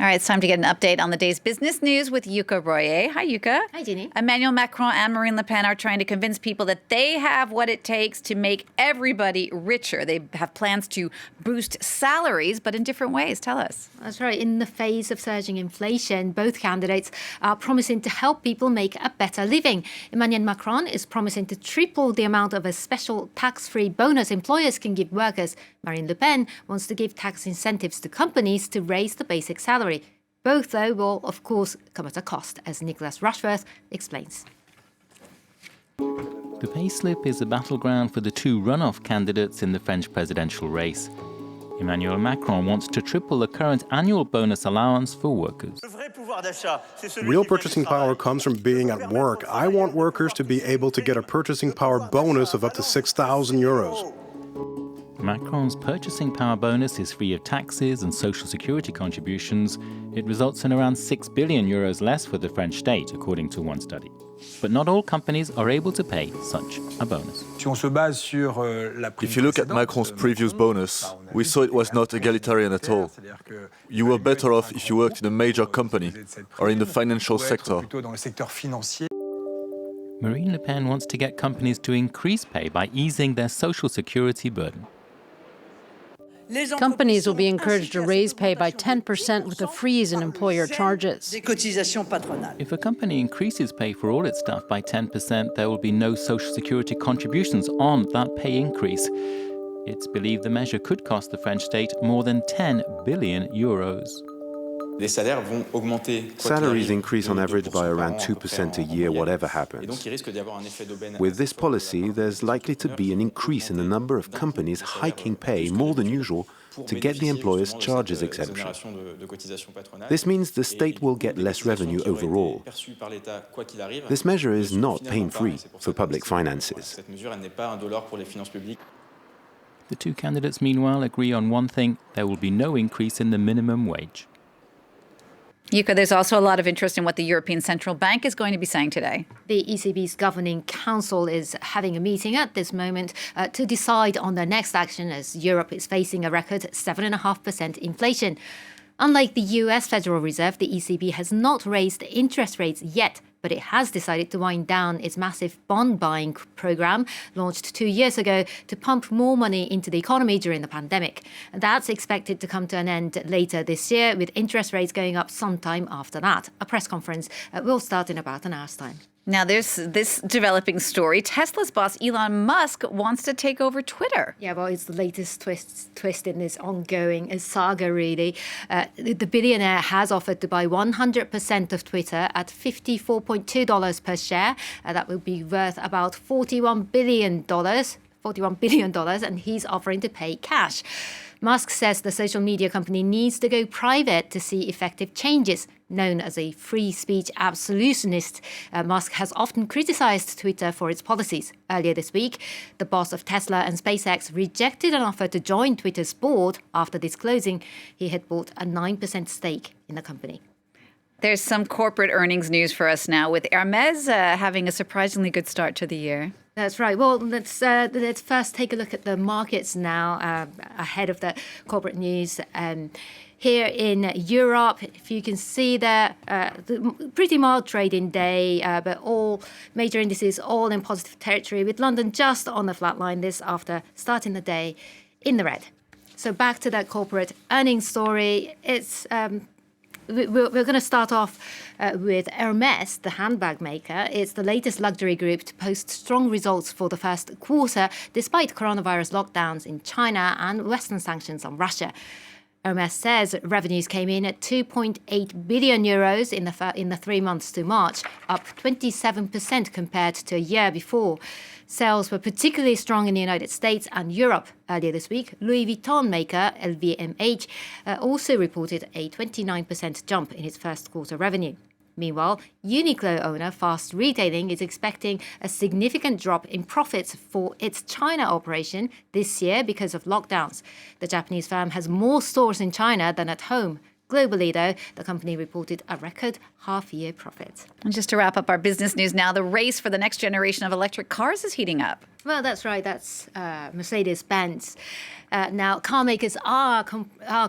All right, it's time to get an update on the day's business news with Yuka Royer. Hi, Yuka. Hi, Ginny. Emmanuel Macron and Marine Le Pen are trying to convince people that they have what it takes to make everybody richer. They have plans to boost salaries, but in different ways. Tell us. That's right. In the face of surging inflation, both candidates are promising to help people make a better living. Emmanuel Macron is promising to triple the amount of a special tax-free bonus employers can give workers. Marine Le Pen wants to give tax incentives to companies to raise the basic salary. Both, though, will, of course, come at a cost, as Nicholas Rushworth explains. The payslip is a battleground for the two runoff candidates in the French presidential race. Emmanuel Macron wants to triple the current annual bonus allowance for workers. Real purchasing power comes from being at work. I want workers to be able to get a purchasing power bonus of up to 6,000 euros. Macron's purchasing power bonus is free of taxes and social security contributions. It results in around 6 billion euros less for the French state, according to one study. But not all companies are able to pay such a bonus. If you look at Macron's previous bonus, we saw it was not egalitarian at all. You were better off if you worked in a major company or in the financial sector. Marine Le Pen wants to get companies to increase pay by easing their social security burden. Companies will be encouraged to raise pay by 10% with a freeze in employer charges. If a company increases pay for all its staff by 10%, there will be no social security contributions on that pay increase. It's believed the measure could cost the French state more than 10 billion euros. Salaries increase on average by around 2% a year, whatever happens. With this policy, there's likely to be an increase in the number of companies hiking pay more than usual to get the employer's charges exemption. This means the state will get less revenue overall. This measure is not pain-free for public finances. The two candidates, meanwhile, agree on one thing: there will be no increase in the minimum wage. Yuka, there's also a lot of interest in what the European Central Bank is going to be saying today. The ECB's Governing Council is having a meeting at this moment to decide on their next action as Europe is facing a record 7.5% inflation. Unlike the US Federal Reserve, the ECB has not raised interest rates yet, but it has decided to wind down its massive bond buying program launched 2 years ago to pump more money into the economy during the pandemic. That's expected to come to an end later this year, with interest rates going up sometime after that. A press conference will start in about an hour's time. Now, there's this developing story. Tesla's boss, Elon Musk, wants to take over Twitter. Yeah, well, it's the latest twist in this ongoing saga, really. The billionaire has offered to buy 100% of Twitter at $54.2 per share. That will be worth about $41 billion, and he's offering to pay cash. Musk says the social media company needs to go private to see effective changes. Known as a free speech absolutionist, Musk has often criticized Twitter for its policies. Earlier this week, the boss of Tesla and SpaceX rejected an offer to join Twitter's board after disclosing he had bought a 9% stake in the company. There's some corporate earnings news for us now, with Hermès having a surprisingly good start to the year. That's right. Well, let's first take a look at the markets now ahead of the corporate news. Here in Europe, if you can see there, pretty mild trading day, but all major indices all in positive territory, with London just on the flat line, this after starting the day in the red. So back to that corporate earnings story. It's we're going to start off with Hermès, the handbag maker. It's the latest luxury group to post strong results for the first quarter, despite coronavirus lockdowns in China and Western sanctions on Russia. Hermès says revenues came in at 2.8 billion euros in the 3 months to March, up 27% compared to a year before. Sales were particularly strong in the United States and Europe. Earlier this week, Louis Vuitton maker LVMH also reported a 29% jump in its first quarter revenue. Meanwhile, Uniqlo owner Fast Retailing is expecting a significant drop in profits for its China operation this year because of lockdowns. The Japanese firm has more stores in China than at home. Globally, though, the company reported a record half-year profit. And just to wrap up our business news now, the race for the next generation of electric cars is heating up. Well, that's right. That's Mercedes-Benz. Now, car makers are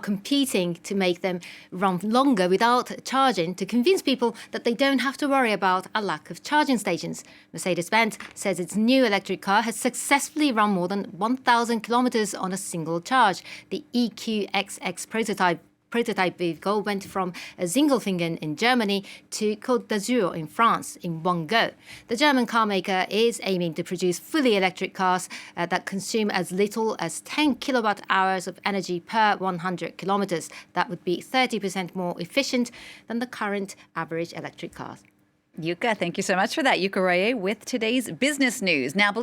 competing to make them run longer without charging to convince people that they don't have to worry about a lack of charging stations. Mercedes-Benz says its new electric car has successfully run more than 1,000 kilometers on a single charge. The EQXX prototype vehicle went from Sindelfingen in Germany to Côte d'Azur in France in one go. The German car maker is aiming to produce fully electric cars that consume as little as 10 kilowatt hours of energy per 100 kilometers. That would be 30% more efficient than the current average electric cars. Yuka, thank you so much for that. Yuka Roye with today's business news. Now,